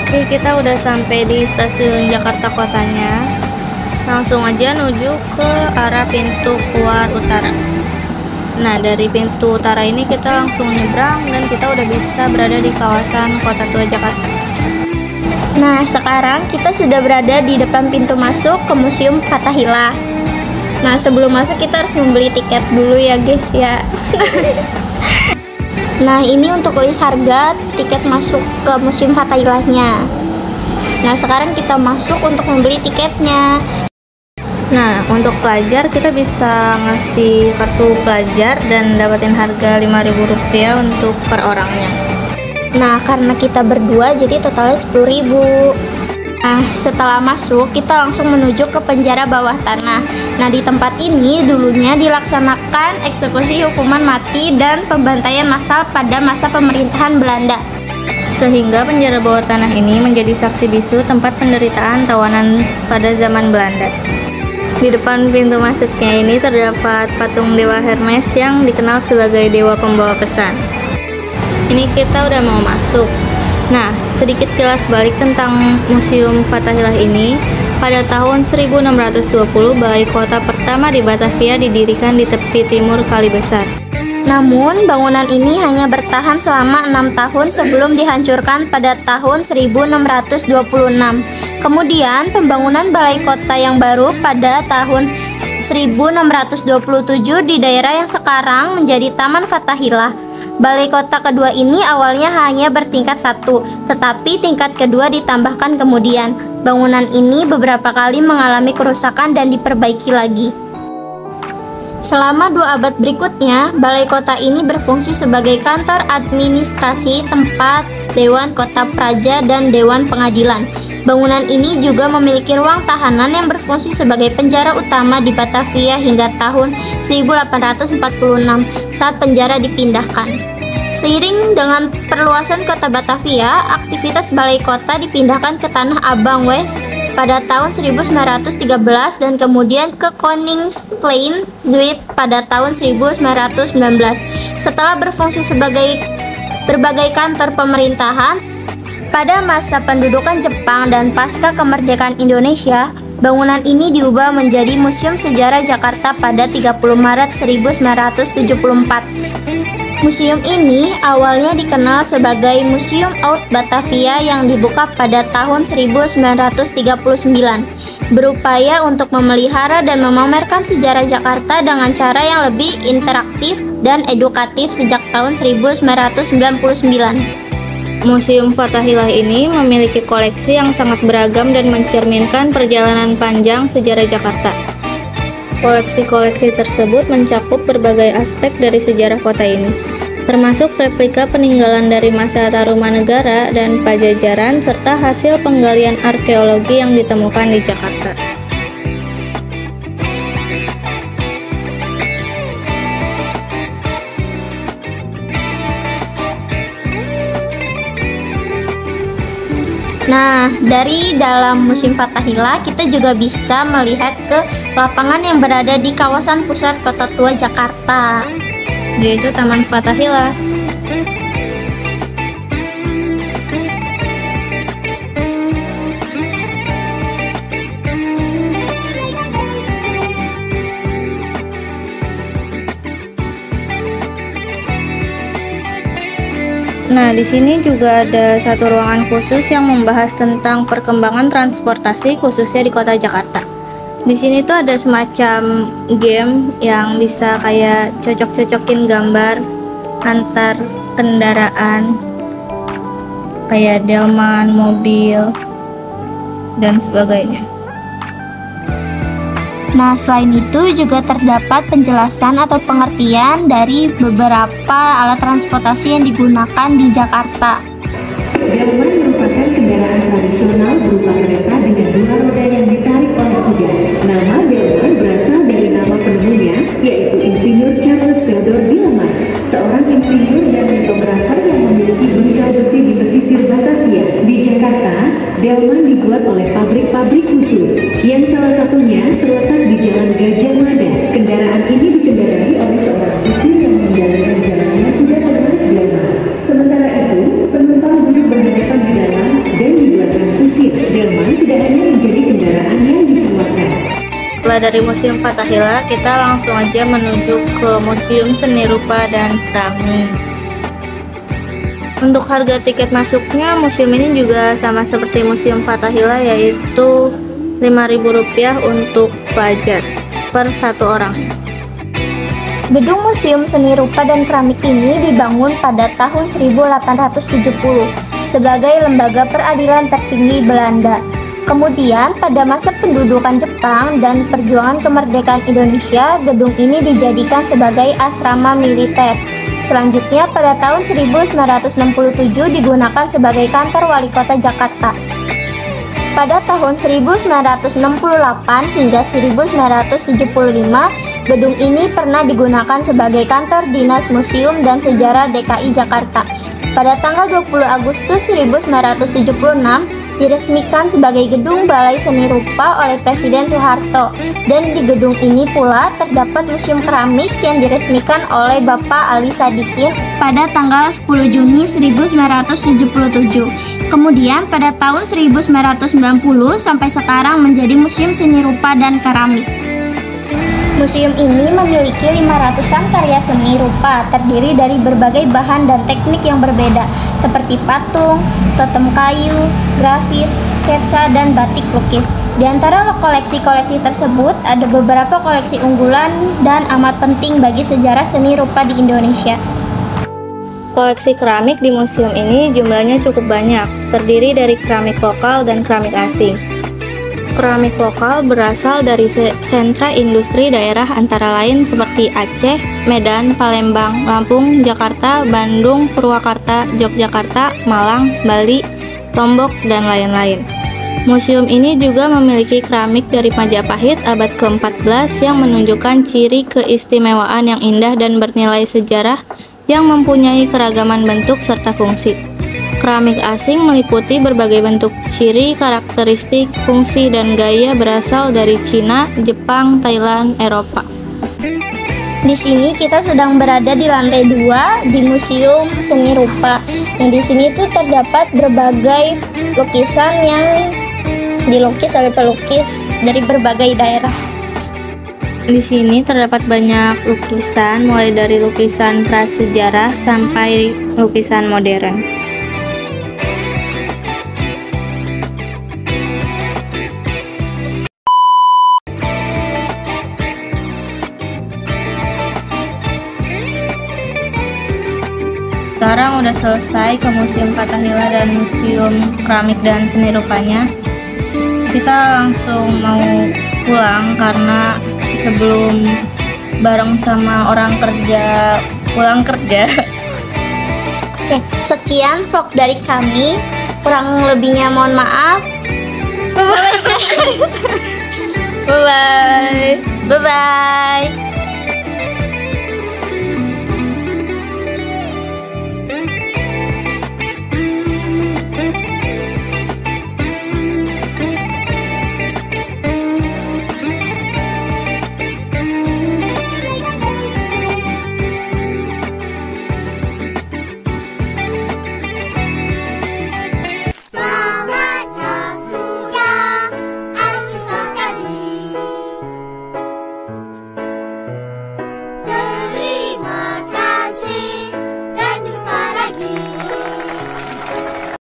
Oke, kita udah sampai di stasiun Jakarta Kotanya. Langsung aja menuju ke arah pintu keluar utara. Nah, dari pintu utara ini kita langsung nyebrang dan kita udah bisa berada di kawasan Kota Tua Jakarta. Nah, sekarang kita sudah berada di depan pintu masuk ke Museum Fathahillah. Nah, sebelum masuk kita harus membeli tiket dulu ya guys ya. Nah, ini untuk list harga tiket masuk ke Museum Fathahillahnya. Nah, sekarang kita masuk untuk membeli tiketnya. Nah, untuk pelajar kita bisa ngasih kartu pelajar dan dapetin harga Rp5.000 untuk per orangnya. Nah, karena kita berdua jadi totalnya 10.000. Nah, setelah masuk kita langsung menuju ke penjara bawah tanah. Nah, di tempat ini dulunya dilaksanakan eksekusi hukuman mati dan pembantaian massal pada masa pemerintahan Belanda. Sehingga penjara bawah tanah ini menjadi saksi bisu tempat penderitaan tawanan pada zaman Belanda. Di depan pintu masuknya ini terdapat patung Dewa Hermes yang dikenal sebagai dewa pembawa pesan. Ini kita udah mau masuk. Nah, sedikit kilas balik tentang Museum Fathahillah ini. Pada tahun 1620, balai kota pertama di Batavia didirikan di tepi timur Kali Besar. Namun, bangunan ini hanya bertahan selama 6 tahun sebelum dihancurkan pada tahun 1626. Kemudian, pembangunan balai kota yang baru pada tahun 1627 di daerah yang sekarang menjadi Taman Fathahillah. Balai kota kedua ini awalnya hanya bertingkat 1, tetapi tingkat kedua ditambahkan kemudian. Bangunan ini beberapa kali mengalami kerusakan dan diperbaiki lagi. Selama 2 abad berikutnya, balai kota ini berfungsi sebagai kantor administrasi, tempat Dewan Kota Praja dan Dewan Pengadilan. Bangunan ini juga memiliki ruang tahanan yang berfungsi sebagai penjara utama di Batavia hingga tahun 1846 saat penjara dipindahkan. Seiring dengan perluasan kota Batavia, aktivitas balai kota dipindahkan ke Tanah Abang West pada tahun 1913 dan kemudian ke Koningsplein Zuid pada tahun 1919. Setelah berfungsi sebagai berbagai kantor pemerintahan, pada masa pendudukan Jepang dan pasca kemerdekaan Indonesia, bangunan ini diubah menjadi Museum Sejarah Jakarta pada 30 Maret 1974. Museum ini awalnya dikenal sebagai Museum Oud Batavia yang dibuka pada tahun 1939, berupaya untuk memelihara dan memamerkan sejarah Jakarta dengan cara yang lebih interaktif dan edukatif sejak tahun 1999. Museum Fathahillah ini memiliki koleksi yang sangat beragam dan mencerminkan perjalanan panjang sejarah Jakarta. Koleksi-koleksi tersebut mencakup berbagai aspek dari sejarah kota ini, termasuk replika peninggalan dari masa Tarumanegara dan Pajajaran serta hasil penggalian arkeologi yang ditemukan di Jakarta. Nah, dari dalam Museum Fathahillah kita juga bisa melihat ke lapangan yang berada di kawasan pusat Kota Tua Jakarta, yaitu Taman Fathahillah. Nah, di sini juga ada satu ruangan khusus yang membahas tentang perkembangan transportasi khususnya di kota Jakarta. Di sini tuh ada semacam game yang bisa kayak cocok-cocokin gambar antar kendaraan, kayak delman, mobil, dan sebagainya. Nah, selain itu juga terdapat penjelasan atau pengertian dari beberapa alat transportasi yang digunakan di Jakarta. Delman merupakan kendaraan tradisional berupa kereta dengan 2 roda yang ditarik oleh kuda. Nama Delman berasal dari nama penemunya, yaitu Insinyur Charles Theodore Delman, seorang insinyur dan litografer yang memiliki bengkel besi di pesisir Batavia. Di Jakarta, Delman dibuat oleh pabrik-pabrik khusus, yang salah satunya terletak di Jalan Gajah Mada. Kendaraan ini dikendarai oleh seorang istri yang menjalankan jalannya tidak menarik Delman. Sementara itu, penumpang duduk berhadapan di dalam dan dibuat Setelah dari Museum Fathahillah, kita langsung aja menuju ke Museum Seni Rupa dan Keramik. Untuk harga tiket masuknya, museum ini juga sama seperti Museum Fathahillah, yaitu Rp5.000 untuk pelajar per satu orang. Gedung Museum Seni Rupa dan Keramik ini dibangun pada tahun 1870 sebagai lembaga peradilan tertinggi Belanda. Kemudian pada masa pendudukan Jepang dan perjuangan kemerdekaan Indonesia, gedung ini dijadikan sebagai asrama militer. Selanjutnya pada tahun 1967 digunakan sebagai kantor wali kota Jakarta. Pada tahun 1968 hingga 1975, gedung ini pernah digunakan sebagai kantor Dinas Museum dan Sejarah DKI Jakarta. Pada tanggal 20 Agustus 1976, diresmikan sebagai Gedung Balai Seni Rupa oleh Presiden Soeharto, dan di gedung ini pula terdapat Museum Keramik yang diresmikan oleh Bapak Ali Sadikin pada tanggal 10 Juni 1977. Kemudian pada tahun 1990 sampai sekarang menjadi Museum Seni Rupa dan Keramik. Museum ini memiliki 500-an karya seni rupa terdiri dari berbagai bahan dan teknik yang berbeda seperti patung, totem kayu, grafis, sketsa, dan batik lukis. Di antara koleksi-koleksi tersebut ada beberapa koleksi unggulan dan amat penting bagi sejarah seni rupa di Indonesia. Koleksi keramik di museum ini jumlahnya cukup banyak, terdiri dari keramik lokal dan keramik asing. Keramik lokal berasal dari sentra industri daerah antara lain seperti Aceh, Medan, Palembang, Lampung, Jakarta, Bandung, Purwakarta, Yogyakarta, Malang, Bali, Lombok, dan lain-lain. Museum ini juga memiliki keramik dari Majapahit abad ke-14 yang menunjukkan ciri keistimewaan yang indah dan bernilai sejarah yang mempunyai keragaman bentuk serta fungsi. Keramik asing meliputi berbagai bentuk ciri, karakteristik, fungsi, dan gaya berasal dari Cina, Jepang, Thailand, Eropa. Di sini kita sedang berada di lantai 2 di Museum Seni Rupa. Nah, di sini tuh terdapat berbagai lukisan yang dilukis oleh pelukis dari berbagai daerah. Di sini terdapat banyak lukisan, mulai dari lukisan prasejarah sampai lukisan modern. Sekarang udah selesai ke Museum Fathahillah dan Museum Keramik dan Seni Rupanya. Kita langsung mau pulang karena sebelum bareng sama orang kerja pulang kerja. Oke, sekian vlog dari kami. Kurang lebihnya mohon maaf. Bye bye. Bye-bye.